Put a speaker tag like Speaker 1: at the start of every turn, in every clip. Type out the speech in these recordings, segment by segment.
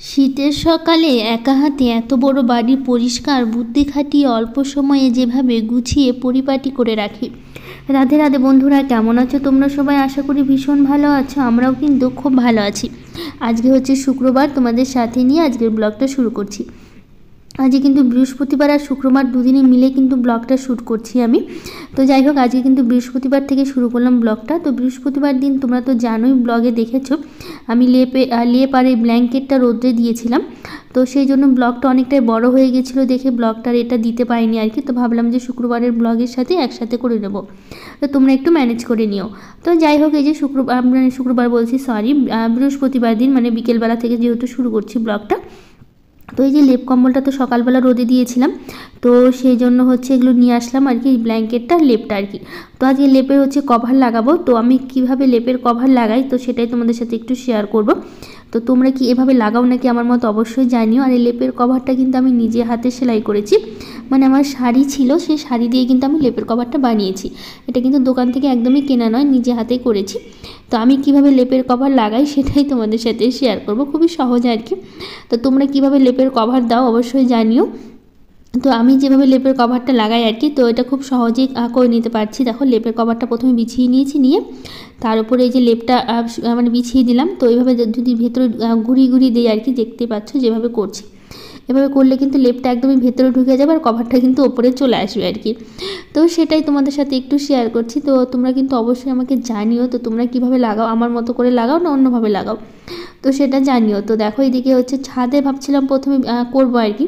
Speaker 1: শীতের সকালে একা হাতে এত বড় বাড়ি পরিষ্কার বুদ্ধি খাটিয়ে অল্প সময়ে যেভাবে গুছিয়ে পরিপাটি করে রাখি। রাধে রাধে বন্ধুরা, কেমন আছো তোমরা সবাই? আশা করি ভীষণ ভালো আছো। আমরাও কিন্তু খুব ভালো আছি। আজকে হচ্ছে শুক্রবার, তোমাদের সাথে নিয়ে আজকের ব্লগটা শুরু করছি। আজকে কিন্তু বৃহস্পতিবার আর শুক্রবার দুদিনে মিলে কিন্তু ব্লগটা শ্যুট করছি আমি। তো যাই হোক, আজকে কিন্তু বৃহস্পতিবার থেকে শুরু করলাম ব্লগটা। তো বৃহস্পতিবার দিন তোমরা তো জানোই, ব্লগে দেখেছো আমি লেপ আর এই ব্ল্যাঙ্কেটটা রোদ্রে দিয়েছিলাম। তো সেই জন্য ব্লগটা অনেকটাই বড় হয়ে গেছিলো দেখে ব্লগটার এটা দিতে পারিনি আর কি। তো ভাবলাম যে শুক্রবারের ব্লগের সাথে একসাথে করে নেব, তো তোমরা একটু ম্যানেজ করে নিও। তো যাই হোক, এই যে শুক্রবার বলছি, সরি, বৃহস্পতিবার দিন মানে বিকেলবেলা থেকে যেহেতু শুরু করছি ব্লগটা। তো এই যে লেপ কম্বলটা তো সকালবেলা রোদে দিয়েছিলাম, তো সেই জন্য হচ্ছে এগুলো নিয়ে আসলাম আর কি, ব্ল্যাঙ্কেটটা লেপটা আর কি। তো আজকে লেপের হচ্ছে কভার লাগাবো। তো আমি কিভাবে লেপের কভার লাগাই তো সেটাই তোমাদের সাথে একটু শেয়ার করব। তো তোমরা কি এভাবে লাগাও নাকি আমার মতো অবশ্যই জানিও। আর এই লেপের কভারটা কিন্তু আমি নিজে হাতে সেলাই করেছি, মানে আমার শাড়ি ছিল, সেই শাড়ি দিয়ে কিন্তু আমি লেপের কভারটা বানিয়েছি। এটা কিন্তু দোকান থেকে একদমই কেনা নয়, নিজে হাতেই করেছি। তো আমি কিভাবে লেপের কভার লাগাই সেটাই তোমাদের সাথে শেয়ার করব, খুবই সহজ আর কি। তো তোমরা কিভাবে লেপের কভার দাও অবশ্যই জানিও। তো আমি যেভাবে লেপের কভারটা লাগাই আর কি, তো এটা খুব সহজেই করে নিতে পারছি। দেখো, লেপের কভারটা প্রথমে বিছিয়ে নিয়েছি, নিয়ে তার উপরে এই যে লেপটা মানে বিছিয়ে দিলাম। তো এইভাবে যদি ভেতরে ঘুরিয়ে দিই আর কি, দেখতে পাচ্ছ যেভাবে করছি। এভাবে করলে কিন্তু লেপটা একদমই ভেতরে ঢুকে যাবে আর কভারটা কিন্তু ওপরে চলে আসবে আর কি। তো সেটাই তোমাদের সাথে একটু শেয়ার করছি। তো তোমরা কিন্তু অবশ্যই আমাকে জানিও, তো তোমরা কিভাবে লাগাও, আমার মতো করে লাগাও না অন্যভাবে লাগাও, তো সেটা জানিও। তো দেখো, এইদিকে হচ্ছে ছাদে ভাবছিলাম প্রথমে করবো আর কি।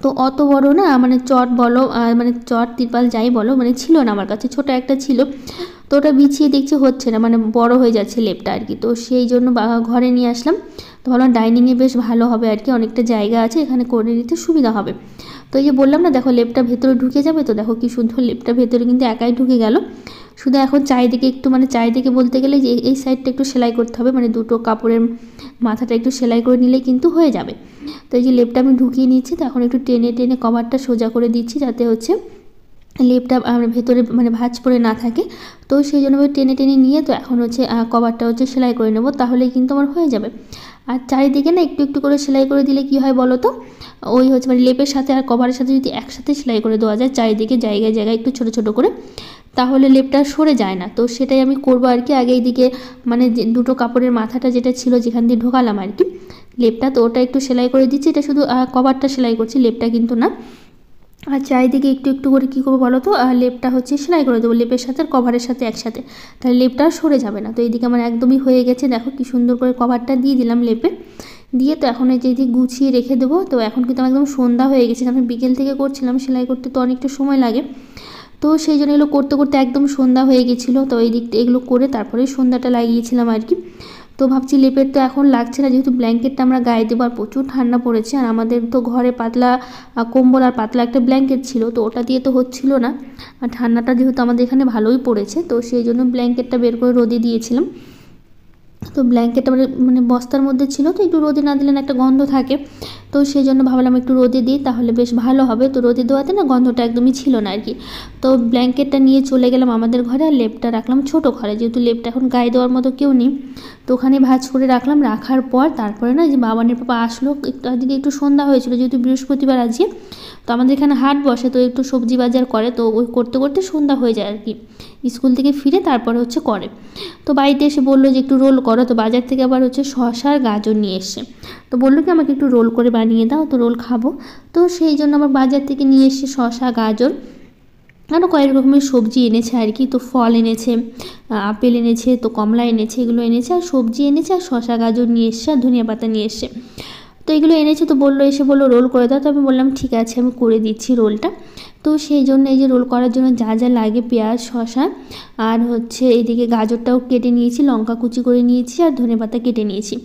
Speaker 1: তো অত বড় না, মানে চট বলো, মানে চট তিরপাল যাই বলো, মানে ছিল না আমার কাছে, ছোট একটা ছিল। তো ওটা বিছিয়ে দেখছি হচ্ছে না, মানে বড় হয়ে যাচ্ছে লেপটা আর কি। তো সেই জন্য ঘরে নিয়ে আসলাম। তো ভাবলাম ডাইনিংয়ে বেশ ভালো হবে আর কি, অনেকটা জায়গা আছে, এখানে করে নিতে সুবিধা হবে। তো এই যে বললাম না, দেখো লেপটা ভেতরে ঢুকে যাবে। তো দেখো কি সুন্দর লেপটা ভেতরে কিন্তু একাই ঢুকে গেল। শুধু এখন চারিদিকে একটু, মানে চারিদিকে বলতে গেলে যে এই সাইডটা একটু সেলাই করতে হবে, মানে দুটো কাপড়ের মাথাটা একটু সেলাই করে নিলেই কিন্তু হয়ে যাবে। তো এই যে লেপটা আমি ঢুকিয়ে নিচ্ছি। তো এখন একটু টেনে টেনে কভারটা সোজা করে দিচ্ছি, যাতে হচ্ছে লেপটা ভেতরে মানে ভাঁজ পড়ে না থাকে। তো সেই জন্য টেনে টেনে নিয়ে তো এখন হচ্ছে কভারটা হচ্ছে সেলাই করে নেব, তাহলেই কিন্তু আমার হয়ে যাবে। আর চারিদিকে না একটু একটু করে সেলাই করে দিলে কি হয় বলো তো, ওই হচ্ছে মানে লেপের সাথে আর কভারের সাথে যদি একসাথে সেলাই করে দেওয়া যায় চারিদিকে জায়গায় জায়গায় একটু ছোটো ছোটো করে, তাহলে লেপটা সরে যায় না। তো সেটাই আমি করবো আর কি। আগে এইদিকে মানে যে দুটো কাপড়ের মাথাটা যেটা ছিল যেখান দিয়ে ঢোকালাম আর কি লেপটা, তো ওটা একটু সেলাই করে দিচ্ছি। এটা শুধু কভারটা সেলাই করছি, লেপটা কিন্তু না। আর চারিদিকে একটু একটু করে কী করবো বলো তো, লেপটা হচ্ছে সেলাই করে দেবো লেপের সাথে আর কভারের সাথে একসাথে, তাহলে লেপটা সরে যাবে না। তো এইদিকে আমার একদমই হয়ে গেছে, দেখো কি সুন্দর করে কভারটা দিয়ে দিলাম লেপে দিয়ে। তো এখন এই যে গুছিয়ে রেখে দেবো। তো এখন কিন্তু আমার একদম সন্ধ্যা হয়ে গেছে, আমি বিকেল থেকে করছিলাম, সেলাই করতে তো অনেকটা সময় লাগে। তো সেই জন্য এগুলো করতে করতে একদম সন্ধ্যা হয়ে গেছিলো। তো এই দিকটা এগুলো করে তারপরে সন্ধ্যাটা লাগিয়েছিলাম আর কি। তো ভাবছি লেপের তো এখন লাগছে না, যেহেতু ব্ল্যাঙ্কেটটা আমরা গায়ে দেবো, আর প্রচুর ঠান্ডা পড়েছে। আর আমাদের তো ঘরে পাতলা কম্বল আর পাতলা একটা ব্ল্যাঙ্কেট ছিল, তো ওটা দিয়ে তো হচ্ছিল না। আর ঠান্ডাটা যেহেতু আমাদের এখানে ভালোই পড়েছে, তো সেই জন্য ব্ল্যাঙ্কেটটা বের করে রোদে দিয়েছিলাম। তো ব্ল্যাঙ্কেটটা মানে বস্তার মধ্যে ছিল, তো একটু রোদে না দিলে না একটা গন্ধ থাকে। তো সেই জন্য ভাবলাম একটু রোদে দিই, তাহলে বেশ ভালো হবে। তো রোদে দেওয়াতে না গন্ধটা একদমই ছিল না আর কি। তো ব্ল্যাঙ্কেটটা নিয়ে চলে গেলাম আমাদের ঘরে, আর লেপটা রাখলাম ছোটো ঘরে, যেহেতু লেপটা এখন গায়ে দেওয়ার মতো কেউ নেই। তো ওখানে ভাঁজ করে রাখলাম। রাখার পর তারপরে না যে বাবানের পাপা আসলো, আজকে একটু সন্ধ্যা হয়েছিল যেহেতু বৃহস্পতিবার আজকে। তো আমাদের এখানে হাট বসে, তো একটু সবজি বাজার করে, তো ওই করতে করতে সন্ধ্যা হয়ে যায় আর কি। স্কুল থেকে ফিরে তারপরে হচ্ছে করে। তো বাড়িতে এসে বললো যে একটু রোল করো। তো বাজার থেকে আবার হচ্ছে শসা আর গাজর নিয়ে এসছে। তো বললো কি আমাকে একটু রোল করে বানিয়ে দাও, তো রোল খাবো। তো সেই জন্য আবার বাজার থেকে নিয়ে এসছে শসা, গাজর, আরও কয়েক রকমের সবজি এনেছে আর কি। তো ফল এনেছে, আপেল এনেছে, তো কমলা এনেছে, এগুলো এনেছে। আর সবজি এনেছে, আর শসা গাজর নিয়ে এসছে, আর ধনিয়া পাতা নিয়ে এসছে। তো এগুলো এনেছে। তো বললো, এসে বললো রোল করে দাও। তো আমি বললাম ঠিক আছে, আমি করে দিচ্ছি রোলটা। তো সেই জন্য এই যে রোল করার জন্য যা যা লাগে, পেঁয়াজ, শসা, আর হচ্ছে এইদিকে গাজরটাও কেটে নিয়েছি, লঙ্কা কুচি করে নিয়েছি, আর ধনেপাতা কেটে নিয়েছি।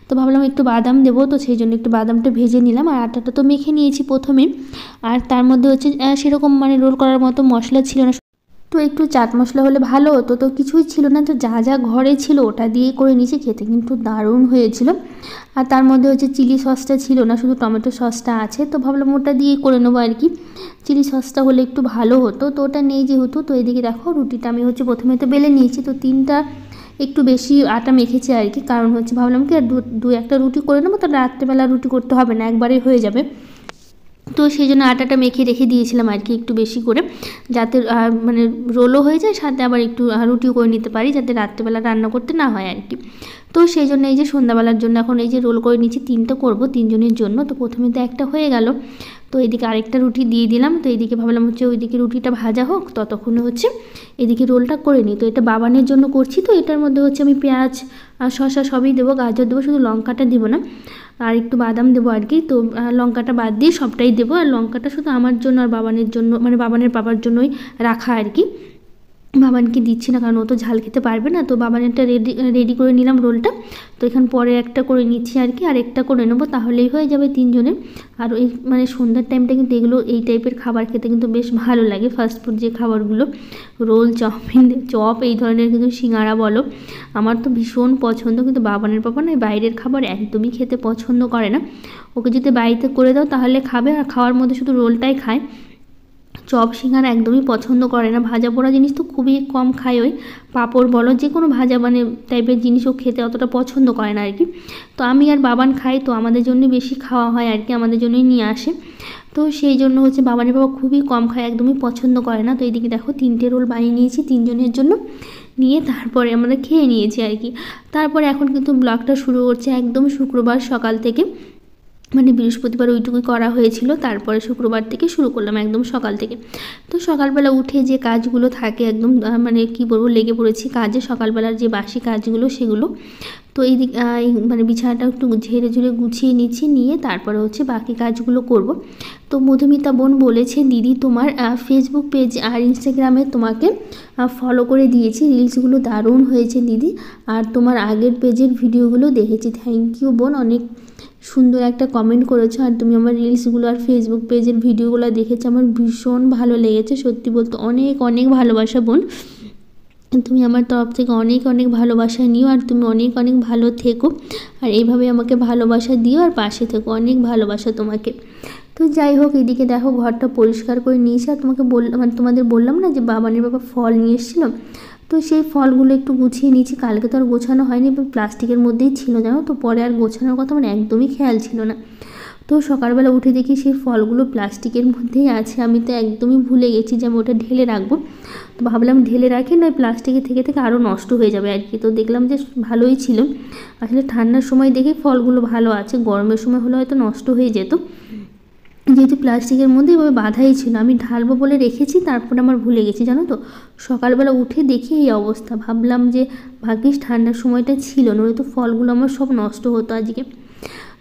Speaker 1: তো ভাবলাম একটু বাদাম দেবো, তো সেই জন্য একটু বাদামটা ভেজে নিলাম। আর আটাটা তো মেখে নিয়েছি প্রথমে। আর তার মধ্যে হচ্ছে সেরকম মানে রোল করার মতো মশলা ছিল না, তো একটু চাট মশলা হলে ভালো হতো। তো কিছুই ছিল না, তো যা যা ঘরে ছিল ওটা দিয়ে করে নিয়েছি। খেতে কিন্তু দারুণ হয়েছিল। আর তার মধ্যে হচ্ছে চিলি সসটা ছিল না, শুধু টমেটো সসটা আছে। তো ভাবলাম ওটা দিয়ে করে নেবো আর কি। চিলি সসটা হলে একটু ভালো হতো, তো ওটা নেই যেহেতু। তো এদিকে দেখো রুটিটা আমি হচ্ছে প্রথমে তো বেলে নিয়েছি। তো 3টা একটু বেশি আটা মেখেছি আর কি, কারণ হচ্ছে ভাবলাম কি আর দু একটা রুটি করে নেবো, তো রাত্রেবেলা রুটি করতে হবে না, একবারেই হয়ে যাবে। তো সেই জন্য আটাটা মেখে রেখে দিয়েছিলাম আর কি একটু বেশি করে, যাতে মানে রোলও হয়ে যায়, সাথে আবার একটু রুটিও করে নিতে পারি, যাতে রাত্রেবেলা রান্না করতে না হয় আর কি। তো সেই জন্য এই যে সন্ধ্যাবেলার জন্য এখন এই যে রোল করে নিচ্ছি, 3টে করবো 3 জনের জন্য। তো প্রথমে তো একটা হয়ে গেল, তো এদিকে আরেকটা রুটি দিয়ে দিলাম। তো এইদিকে ভাবলাম হচ্ছে ওইদিকে রুটিটা ভাজা হোক, ততক্ষণে হচ্ছে এদিকে রোলটা করে নিই। তো এটা বাবানের জন্য করছি, তো এটার মধ্যে হচ্ছে আমি পেঁয়াজ আর শসা সবই দেবো, গাজর দেবো, শুধু লঙ্কাটা দেবো না, আর একটু বাদাম দেবো আর কি। তো লঙ্কাটা বাদ দিয়ে সবটাই দেবো, আর লঙ্কাটা শুধু আমার জন্য আর বাবানের জন্য, মানে বাবানের বাবার জন্যই রাখা আর কি। বাবানকে দিচ্ছি না, কারণ ও তো ঝাল খেতে পারবে না। তো বাবানেরটা রেডি করে নিলাম রোলটা। তো এখান পরে একটা করে নিচ্ছি আর কি, আর একটা করে নেবো, তাহলেই হয়ে যাবে 3 জনের। আর ওই মানে সন্ধ্যার টাইমটা কিন্তু এগুলো এই টাইপের খাবার খেতে কিন্তু বেশ ভালো লাগে, ফাস্টফুড যে খাবারগুলো, রোল, চাউমিন, চপ, এই ধরনের কিন্তু সিঙ্গারা বলো, আমার তো ভীষণ পছন্দ। কিন্তু বাবানের পাপা না বাইরের খাবার একদমই খেতে পছন্দ করে না, ওকে যদি বাড়িতে করে দাও তাহলে খাবে, আর খাওয়ার মধ্যে শুধু রোলটাই খায়, চপ সিঙ্গারা একদমই পছন্দ করে না। ভাজা পোড়া জিনিস তো খুবই কম খায়, ওই পাঁপড় বলো যে কোনো ভাজা মানে টাইপের জিনিসও খেতে অতটা পছন্দ করে না আর কি। তো আমি আর বাবান খাই, তো আমাদের জন্য বেশি খাওয়া হয় আর কি, আমাদের জন্যই নিয়ে আসে। তো সেই জন্য হচ্ছে বাবানের বাবা খুবই কম খায়, একদমই পছন্দ করে না। তো এইদিকে দেখো 3টে রোল বানিয়ে নিয়েছি 3 জনের জন্য, নিয়ে তারপরে আমরা খেয়ে নিয়েছি আর কি। তারপরে এখন কিন্তু ব্লগটা শুরু করছে একদম শুক্রবার সকাল থেকে, মানে বৃহস্পতিবার ওইটুকুই করা হয়েছিল, তারপরে শুক্রবার থেকে শুরু করলাম একদম সকাল থেকে। তো সকালবেলা উঠে যে কাজগুলো থাকে একদম মানে কি বলবো, লেগে পড়েছি কাজে, সকালবেলার যে বাসি কাজগুলো সেগুলো। তো এই দিক মানে বিছানাটা একটু ঝেড়ে ঝুড়ে গুছিয়ে নিচ্ছি, নিয়ে তারপরে হচ্ছে বাকি কাজগুলো করব। তো মধুমিতা বোন বলেছে, দিদি তোমার ফেসবুক পেজ আর ইনস্টাগ্রামে তোমাকে ফলো করে দিয়েছি, রিলসগুলো দারুণ হয়েছে দিদি, আর তোমার আগের পেজের ভিডিওগুলো দেখেছি। থ্যাংক ইউ বোন, অনেক সুন্দর একটা কমেন্ট করেছো, আর তুমি আমার রিলসগুলো আর ফেসবুক পেজের ভিডিওগুলো দেখেছো, আমার ভীষণ ভালো লেগেছে, সত্যি বলতে অনেক অনেক ভালোবাসা বোন, তুমি আমার তরফ থেকে অনেক অনেক ভালোবাসা নিও, আর তুমি অনেক অনেক ভালো থেকো, আর এইভাবে আমাকে ভালোবাসা দিও, আর পাশে থেকো, অনেক ভালোবাসা তোমাকে। তো যাই হোক, এদিকে দেখো ঘরটা পরিষ্কার করে নিয়েছি, আর তোমাকে মানে তোমাদের বললাম না যে বাবানের বাবা ফল নিয়ে এসেছিলো, তো সেই ফলগুলো একটু গুছিয়ে নিয়েছি। কালকে তো আর গোছানো হয়নি, প্লাস্টিকের মধ্যেই ছিল জানো তো, পরে আর গোছানোর কথা আমার একদমই খেয়াল ছিল না। তো সকালবেলা উঠে দেখি সেই ফলগুলো প্লাস্টিকের মধ্যেই আছে, আমি তো একদমই ভুলে গেছি যে আমি ওটা ঢেলে রাখবো। তো ভাবলাম ঢেলে রাখি, নয় প্লাস্টিকের থেকে থেকে আরও নষ্ট হয়ে যাবে আর কি। তো দেখলাম যে ভালোই ছিল, আসলে ঠান্ডার সময় দেখে ফলগুলো ভালো আছে, গরমের সময় হলে হয়তো নষ্ট হয়ে যেত, যেহেতু প্লাস্টিকের মধ্যে এভাবে বাঁধাই ছিল। আমি ঢালবো বলে রেখেছি, তারপরে আমার ভুলে গেছি জানো তো, সকালবেলা উঠে দেখি এই অবস্থা। ভাবলাম যে ভাগ্যিস ঠান্ডার সময়টা ছিল, নয়তো ফলগুলো আমার সব নষ্ট হতো আজকে।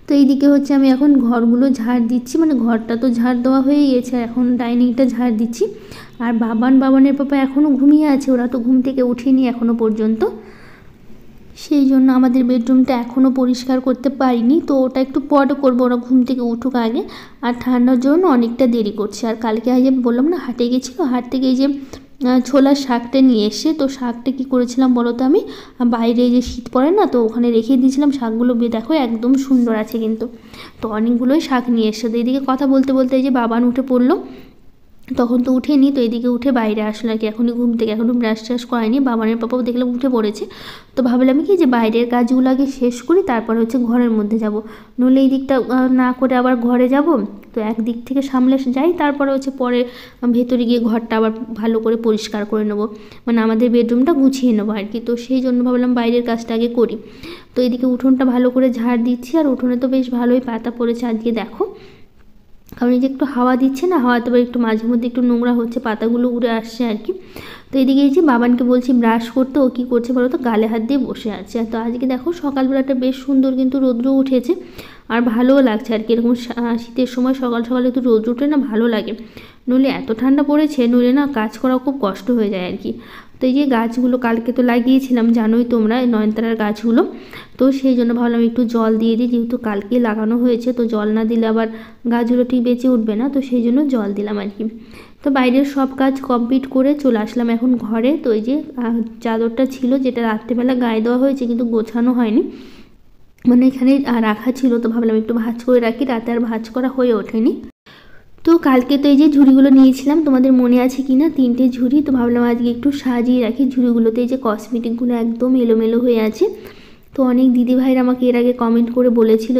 Speaker 1: তো এইদিকে হচ্ছে আমি এখন ঘরগুলো ঝাড় দিচ্ছি, মানে ঘরটা তো ঝাড় দেওয়া হয়ে গেছে, এখন ডাইনিংটা ঝাড় দিচ্ছি। আর বাবানের পাপা এখনও ঘুমিয়ে আছে, ওরা তো ঘুম থেকে উঠেনি এখনও পর্যন্ত, সেই জন্য আমাদের বেডরুমটা এখনও পরিষ্কার করতে পারিনি। তো ওটা একটু পরে করবো, ওরা ঘুম থেকে উঠুক আগে, আর ঠান্ডার জন্য অনেকটা দেরি করছে। আর কালকে আজ বললাম না হাটে গেছিলো, হাট থেকে এই যে ছোলার শাকটা নিয়ে এসে, তো শাকটা কী করেছিলাম বলো তো, আমি বাইরে যে শীত পড়ে না, তো ওখানে রেখে দিয়েছিলাম শাকগুলো, দেখো একদম সুন্দর আছে কিন্তু। তো অনেকগুলোই শাক নিয়ে এসে, তো এদিকে কথা বলতে বলতে এই যে বাবান উঠে পড়লো, তখন তো উঠেনি, তো এদিকে উঠে বাইরে আসলো আর কি, এখনই ঘুম থেকে, এখনও ব্রাশ ট্রাশ করায়নি। বাবানের পাপাও দেখলাম উঠে পড়েছে, তো ভাবলাম কি যে বাইরের কাজগুলো আগে শেষ করি, তারপর হচ্ছে ঘরের মধ্যে যাব, নইলে এই দিকটা না করে আবার ঘরে যাব, তো একদিক থেকে সামলে যাই, তারপরে হচ্ছে পরে ভেতরে গিয়ে ঘরটা আবার ভালো করে পরিষ্কার করে নেবো, মানে আমাদের বেডরুমটা গুছিয়ে নেবো আর কি। তো সেই জন্য ভাবলাম বাইরের কাজটা আগে করি। তো এদিকে উঠোনটা ভালো করে ঝাড় দিচ্ছি, আর উঠোনে তো বেশ ভালোই পাতা পড়েছে আজকে দেখো, কারণ এই যে একটু হাওয়া দিচ্ছে না, হাওয়াতে একটু মাঝে মধ্যে একটু নোংরা হচ্ছে, পাতাগুলো উড়ে আসছে আর কি। তো এদিকে এই যে বাবানকে বলছি ব্রাশ করতে, ও কী করছে বলো তো, গালে হাত দিয়ে বসে আছে। তো আজকে দেখো সকালবেলাটা বেশ সুন্দর কিন্তু রৌদ্র উঠেছে, আর ভালোও লাগছে আর কি, এরকম শীতের সময় সকাল সকাল একটু রৌদ্র উঠে না ভালো লাগে, নইলে এত ঠান্ডা পড়েছে, নইলে না কাজ করা খুব কষ্ট হয়ে যায় আর কি। তো এই যে গাছগুলো কালকে তো লাগিয়েছিলাম জানোই তোমরা, নয়নতারার গাছগুলো, তো সেই জন্য ভাবলাম একটু জল দিয়ে দিই, যেহেতু কালকে লাগানো হয়েছে, তো জল না দিলে আবার গাছগুলো ঠিক বেঁচে উঠবে না, তো সেই জন্য জল দিলাম আর কি। তো বাইরের সব কাজ কমপ্লিট করে চলে আসলাম এখন ঘরে। তো এই যে চাদরটা ছিল যেটা রাত্রেবেলা গায়ে দেওয়া হয়েছে কিন্তু গোছানো হয়নি, মানে এখানে রাখা ছিল, তো ভাবলাম একটু ভাঁজ করে রাখি, রাতে আর ভাঁজ করা হয়ে ওঠেনি। তো কালকে তো এই যে ঝুড়িগুলো নিয়েছিলাম, তোমাদের মনে আছে কি না, 3টে ঝুড়ি। তো ভাবলাম আজকে একটু সাজিয়ে রাখি ঝুড়িগুলোতে। এই যে কসমেটিকগুলো একদম এলোমেলো হয়ে আছে। তো অনেক দিদিভাইরা আমাকে এর আগে কমেন্ট করে বলেছিল,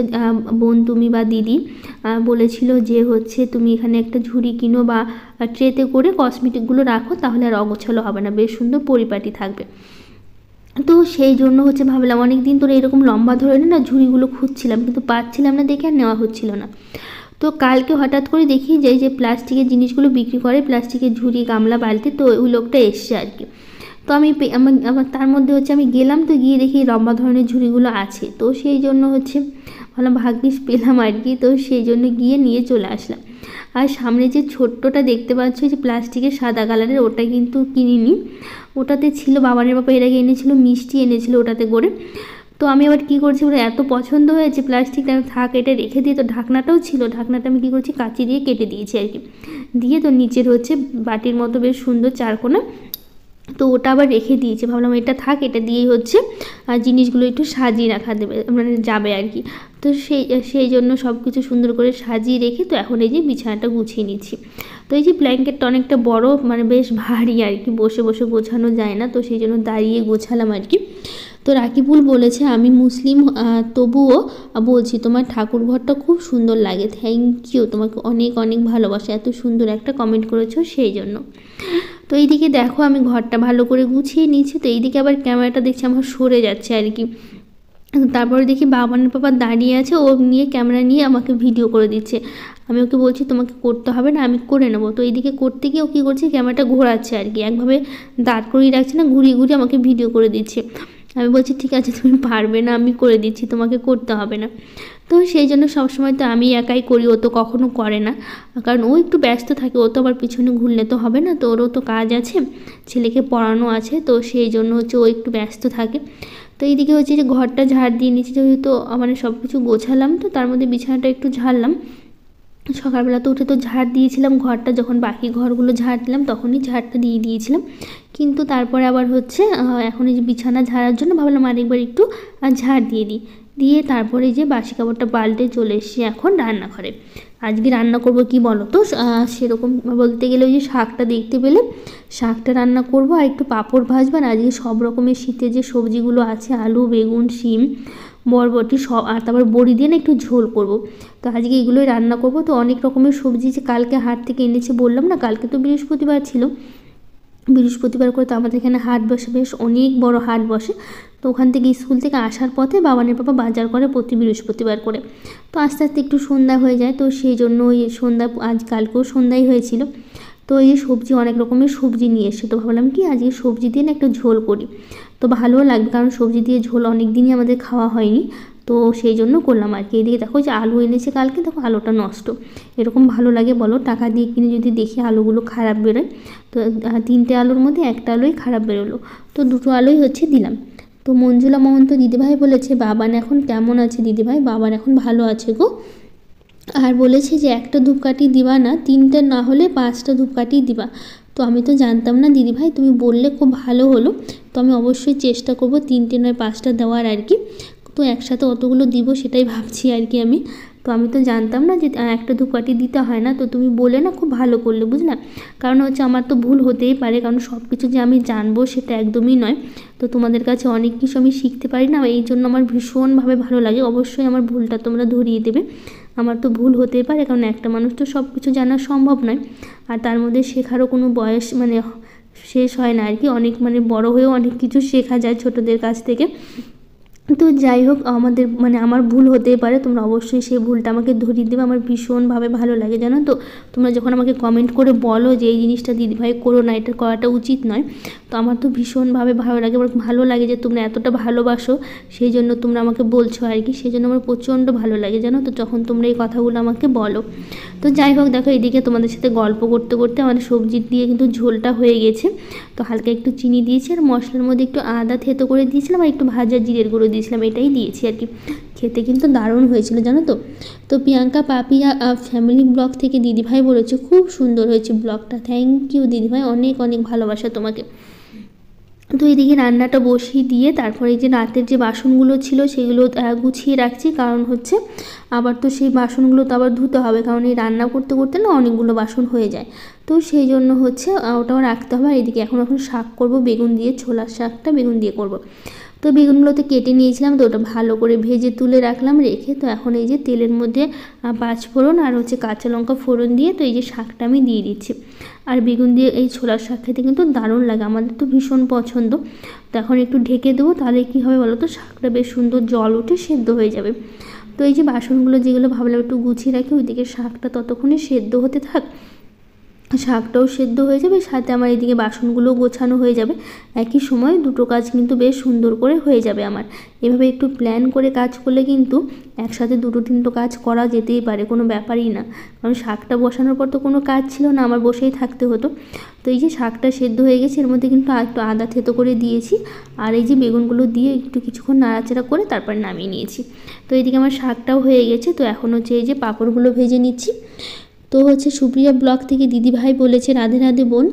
Speaker 1: বোন তুমি বা দিদি বলেছিল যে হচ্ছে তুমি এখানে একটা ঝুড়ি কিনো বা ট্রেতে করে কসমেটিকগুলো রাখো, তাহলে আর অগোছালো হবে না, বেশ সুন্দর পরিপাটি থাকবে। তো সেই জন্য হচ্ছে ভাবলাম, অনেক দিন ধরে এরকম লম্বা ধরে না ঝুড়িগুলো খুঁজছিলাম, কিন্তু পাচ্ছিলাম না দেখে আর নেওয়া হচ্ছিল না। তো কালকে হঠাৎ করে দেখি যে প্লাস্টিকের জিনিসগুলো বিক্রি করে, প্লাস্টিকের ঝুড়ি, গামলা, বালতি, তো ওই লোকটা এসছে আর কি। তো আমি আমার তার মধ্যে হচ্ছে আমি গেলাম, তো গিয়ে দেখি লম্বা ধরনের ঝুড়িগুলো আছে। তো সেই জন্য হচ্ছে ভাবলাম ভাগ্যিস পেলাম আর কি। তো সেই জন্য গিয়ে নিয়ে চলে আসলাম। আর সামনে যে ছোট্টটা দেখতে পাচ্ছ যে প্লাস্টিকের সাদা কালারের, ওটা কিন্তু কিনিনি। ওটাতে ছিল বাবানের বাবা এর আগে এনেছিল, মিষ্টি এনেছিল ওটাতে করে। তো আমি আবার কী করছি, ওটা এত পছন্দ হয়েছে প্লাস্টিকটা, থাক এটা রেখে দিয়ে। তো ঢাকনাটাও ছিল, ঢাকনাটা আমি কী করছি কাঁচি দিয়ে কেটে দিয়েছি আর কি। দিয়ে তো নিচের হচ্ছে বাটির মতো বেশ সুন্দর চারকোনা, তো ওটা আবার রেখে দিয়েছি। ভাবলাম এটা থাক, এটা দিয়েই হচ্ছে আর জিনিসগুলো একটু সাজিয়ে রাখা দেবে, মানে যাবে আর কি। তো সেই জন্য সব কিছু সুন্দর করে সাজিয়ে রেখে তো এখন এই যে বিছানাটা গুছিয়ে নিচ্ছি। তো এই যে ব্ল্যাঙ্কেটটা অনেকটা বড়, মানে বেশ ভারী আর কি, বসে বসে গোছানো যায় না, তো সেই জন্য দাঁড়িয়ে গোছালাম আর কি। তো রাকিবুল বলেছে আমি মুসলিম, তবুও বলছি তোমার ঠাকুর ঘরটা খুব সুন্দর লাগে। থ্যাংক ইউ, তোমাকে অনেক অনেক ভালোবাসা, এত সুন্দর একটা কমেন্ট করেছো সেই জন্য। তো এইদিকে দেখো আমি ঘরটা ভালো করে গুছিয়ে নিচ্ছি। তো এইদিকে আবার ক্যামেরাটা দেখছি আমার সরে যাচ্ছে আর কি। তারপরে দেখি বাবানের পাপা দাঁড়িয়ে আছে, ও নিয়ে ক্যামেরা নিয়ে আমাকে ভিডিও করে দিচ্ছে। আমি ওকে বলছি তোমাকে করতে হবে না, আমি করে নেবো। তো এইদিকে করতে গিয়ে ও কী করছে, ক্যামেরাটা ঘোরাচ্ছে আর কি, একভাবে দাঁড় করিয়ে রাখছে না, ঘুরিয়ে ঘুরিয়ে আমাকে ভিডিও করে দিচ্ছে। আমি বলছি ঠিক আছে তুমি পারবে না, আমি করে দিচ্ছি, তোমাকে করতে হবে না। তো সেই জন্য সবসময় তো আমি একাই করি, ও তো কখনো করে না, কারণ ও একটু ব্যস্ত থাকে, ও তো আবার পিছনে ঘুরলে তো হবে না, তো ওরও তো কাজ আছে, ছেলেকে পড়ানো আছে, তো সেই জন্য হচ্ছে ও একটু ব্যস্ত থাকে। তো এইদিকে হচ্ছে যে ঘরটা ঝাড় দিয়ে নিচ্ছি, যেহেতু মানে সব কিছু গোছালাম, তো তার মধ্যে বিছানাটা একটু ঝাড়লাম। সকালবেলা তো উঠে তো ঝাড় দিয়েছিলাম ঘরটা, যখন বাকি ঘরগুলো ঝাড় দিলাম তখনই ঝাড়টা দিয়ে দিয়েছিলাম। কিন্তু তারপরে আবার হচ্ছে এখন এই যে বিছানা ঝাড়ার জন্য ভাবলাম আরেকবার একটু ঝাড় দিয়ে দিই। দিয়ে তারপরে এই যে বাসি কাপড়টা পাল্টে চলে এসেছি এখন রান্নাঘরে। আজকে রান্না করব কি বলো তো, সেরকম বলতে গেলে ওই যে শাকটা দেখতে পেলে, শাকটা রান্না করব আর একটু পাঁপড় ভাজবার। আজকে সব রকমের শীতের যে সবজিগুলো আছে, আলু, বেগুন, শিম, বরবটি সব, আর তারপর বড়ি দিয়ে না একটু ঝোল করব। তো আজকে এগুলোই রান্না করব। তো অনেক রকমের সবজি যে কালকে হাট থেকে এনেছে বললাম না, কালকে তো বৃহস্পতিবার ছিল, বৃহস্পতিবার করে তো আমাদের এখানে হাট বসে, বেশ অনেক বড় হাট বসে। তো ওখান থেকে স্কুল থেকে আসার পথে বাবানের বাবা বাজার করে প্রতি বৃহস্পতিবার করে। তো আস্তে আস্তে একটু সন্ধ্যা হয়ে যায়, তো সেই জন্য ওই সন্ধ্যা, আজ কালকেও সন্ধ্যাই হয়েছিল। তো এই সবজি, অনেক রকমের সবজি নিয়ে এসে, তো ভাবলাম কি আজকে সবজি দিয়ে না একটা ঝোল করি, তো ভালোও লাগবে, কারণ সবজি দিয়ে ঝোল অনেক দিনই আমাদের খাওয়া হয়নি, তো সেই জন্য করলাম আর কি। এদিকে দেখো যে আলু এনেছে কালকে, দেখো আলুটা নষ্ট, এরকম ভালো লাগে বলো, টাকা দিয়ে কিনে যদি দেখি আলুগুলো খারাপ বেরোয়। তো 3টে আলুর মধ্যে একটা আলুই খারাপ বেরোলো, তো 2টো আলুই হচ্ছে দিলাম। তো মঞ্জুলা মহন্ত দিদিভাই বলেছে বাবান এখন কেমন আছে দিদিভাই, বাবান এখন ভালো আছে গো। আর বলেছে যে একটা ধূপকাঠি দিবা না, 3টে না হলে 5টা ধূপকাঠি দিবা। তো আমি তো জানতাম না দিদিভাই, তুমি বললে খুব ভালো হলো। তো আমি অবশ্যই চেষ্টা করব 3টে নয় 5টা দেওয়ার আর কি। তো একসাথে অতগুলো দিব সেটাই ভাবছি আর কি আমি। তো আমি তো জানতাম না যে একটা ধূপকাঠি দিতে হয় না, তো তুমি বলে না খুব ভালো করলে, বুঝলা। কারণ হচ্ছে আমার তো ভুল হতেই পারে, কারণ সব কিছু যে আমি জানবো সেটা একদমই নয়। তো তোমাদের কাছে অনেক কিছু আমি শিখতে পারি না, এই জন্য আমার ভীষণভাবে ভালো লাগে। অবশ্যই আমার ভুলটা তোমরা ধরিয়ে দেবে, আমার তো ভুল হতেই পারে, কারণ একটা মানুষ তো সব কিছু জানা সম্ভব নয়। আর তার মধ্যে শেখারও কোনো বয়স মানে শেষ হয় না আর কি, অনেক মানে বড় হয়েও অনেক কিছু শেখা যায় ছোটদের কাছ থেকে। তো যাই হোক, আমাদের মানে আমার ভুল হতেই পারে, তোমরা অবশ্যই সেই ভুলটা আমাকে ধরিয়ে দেবে। আমার ভীষণভাবে ভালো লাগে জানো তো, তোমরা যখন আমাকে কমেন্ট করে বলো যে এই জিনিসটা দিদিভাই করো না, এটা করাটা উচিত নয়, তো আমার তো ভীষণভাবে ভালো লাগে। আমার ভালো লাগে যে তোমরা এতটা ভালোবাসো, সেই জন্য তোমরা আমাকে বলছো আর কি, সেই জন্য আমার প্রচণ্ড ভালো লাগে জানো তো, যখন তোমরা এই কথাগুলো আমাকে বলো। তো যাই হোক দেখো, এদিকে তোমাদের সাথে গল্প করতে করতে আমার সবজি দিয়ে কিন্তু ঝোলটা হয়ে গেছে। তো হালকা একটু চিনি দিয়েছি, আর মশলার মধ্যে একটু আদা থেতো করে দিয়েছিলাম, আর একটু ভাজা জিরের গুঁড়ো দিয়েছিলাম, এটাই দিয়েছি আর কি। খেতে কিন্তু দারুণ হয়েছিল জানো তো। তো প্রিয়াঙ্কা পাপিয়া ফ্যামিলি ব্লগ থেকে দিদিভাই বলেছে খুব সুন্দর হয়েছে ব্লগটা। থ্যাংক ইউ দিদিভাই, অনেক অনেক ভালোবাসা তোমাকে। তো এইদিকে রান্নাটা বসিয়ে দিয়ে তারপরে এই যে রাতের যে বাসনগুলো ছিল সেগুলো গুছিয়ে রাখছি, কারণ হচ্ছে আবার তো সেই বাসনগুলো তো আবার ধুতে হবে, কারণ এই রান্না করতে করতে না অনেকগুলো বাসন হয়ে যায়। তো সেই জন্য হচ্ছে ওটাও রাখতে হবে। আর এদিকে এখন শাক করব বেগুন দিয়ে, ছোলার শাকটা বেগুন দিয়ে করব। তো বেগুনগুলোতে কেটে নিয়েছিলাম, তো ওটা ভালো করে ভেজে তুলে রাখলাম রেখে, তো এখন এই যে তেলের মধ্যে 5 ফোড়ন আর হচ্ছে কাঁচা লঙ্কা ফোড়ন দিয়ে তো এই যে শাকটা আমি দিয়ে দিচ্ছি। আর বেগুন দিয়ে এই ছোলার শাক খেতে কিন্তু দারুণ লাগে, আমাদের তো ভীষণ পছন্দ। তো এখন একটু ঢেকে দেবো, তাহলে কী হবে বলো তো, শাকটা বেশ সুন্দর জল উঠে সেদ্ধ হয়ে যাবে। তো এই যে বাসনগুলো যেগুলো ভাবলাম একটু গুছিয়ে রাখি, ওইদিকে শাকটা ততক্ষণে সেদ্ধ হতে থাক, শাকটাও সেদ্ধ হয়ে যাবে, সাথে আমার এদিকে বাসনগুলো গোছানো হয়ে যাবে। একই সময় দুটো কাজ কিন্তু বেশ সুন্দর করে হয়ে যাবে আমার। এভাবে একটু প্ল্যান করে কাজ করলে কিন্তু একসাথে দুটো তিনটো কাজ করা যেতেই পারে, কোনো ব্যাপারই না। কারণ শাকটা বসানোর পর তো কোনো কাজ ছিল না, আমার বসেই থাকতে হতো। তো এই যে শাকটা সেদ্ধ হয়ে গেছে, এর মধ্যে কিন্তু একটু আদা থেতো করে দিয়েছি, আর এই যে বেগুনগুলো দিয়ে একটু কিছুক্ষণ নাড়াচাড়া করে তারপর নামিয়ে নিয়েছি। তো এইদিকে আমার শাকটাও হয়ে গেছে, তো এখন হচ্ছে এই যে পাঁপড়গুলো ভেজে নিচ্ছি। তো হচ্ছে সুপ্রিয়া ব্লগ থেকে দিদিভাই বলেছে, রাধে রাধে বোন,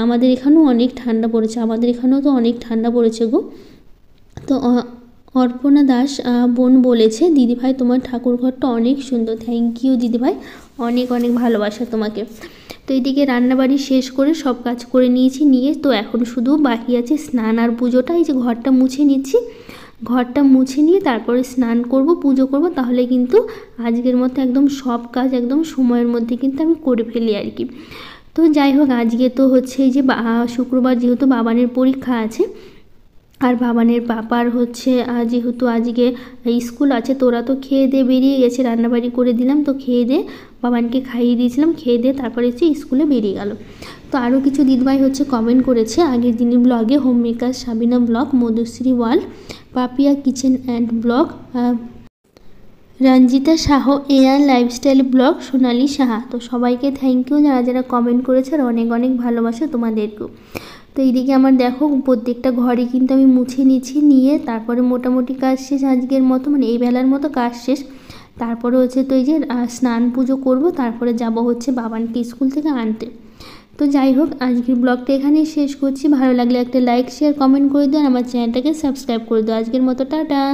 Speaker 1: আমাদের এখানেও অনেক ঠান্ডা পড়েছে, আমাদের এখানেও তো অনেক ঠান্ডা পড়েছে গো। তো অর্পণা দাস বোন বলেছে, দিদিভাই তোমার ঠাকুরঘরটা অনেক সুন্দর। থ্যাংক ইউ দিদিভাই, অনেক অনেক ভালোবাসা তোমাকে। তো এইদিকে রান্নাবাড়ি শেষ করে সব কাজ করে নিয়েছি, নিয়ে তো এখন শুধু বাকি আছে স্নান আর পুজোটা। এই যে ঘরটা মুছে নিচ্ছি, ঘরটা মুছে নিয়ে তারপরে স্নান করব, পুজো করব, তাহলে কিন্তু আজকের মতো একদম সব কাজ একদম সময়ের মধ্যে কিন্তু আমি করে ফেলি আর কি। তো যাই হোক, আজকে তো হচ্ছে এই যে শুক্রবার, যেহেতু বাবানের পরীক্ষা আছে, আর বাবানের পাপার হচ্ছে যেহেতু আজকে স্কুল আছে, তোরা তো খেয়ে দিয়ে বেরিয়ে গেছে, রান্নাবাড়ি করে দিলাম, তো খেয়ে দিয়ে বাবানকে খাইয়ে দিয়েছিলাম, খেয়ে দিয়ে তারপরে হচ্ছে স্কুলে বেরিয়ে গেল। তো আরও কিছু দিদিভাই হচ্ছে কমেন্ট করেছে আগের দিনের ব্লগে, home maker Sabina blog, Madhushree world, Papiya kitchen and blog, Ranjita Shah, AR lifestyle blog, Sonali Saha. তো সবাইকে থ্যাংক ইউ যারা যারা কমেন্ট করেছে, আর অনেক অনেক ভালোবাসা তোমাদেরকেও। তো এইদিকে আমার দেখো প্রত্যেকটা ঘরে কিন্তু আমি মুছে নিচ্ছি, নিয়ে তারপরে মোটামুটি কাজ শেষ আজকের মতো, মানে এই বেলার মতো কাজ শেষ। তারপরে হচ্ছে তো এই যে স্নান পুজো করব, তারপরে যাব হচ্ছে বাবানকে স্কুল থেকে আনতে। তো যাই হোক, আজকের ব্লগটা এখানেই শেষ করছি। ভালো লাগলে একটা লাইক শেয়ার কমেন্ট করে দিও, আর আমার চ্যানেলটাকে সাবস্ক্রাইব করে দিও। আজকের মতো টাটা।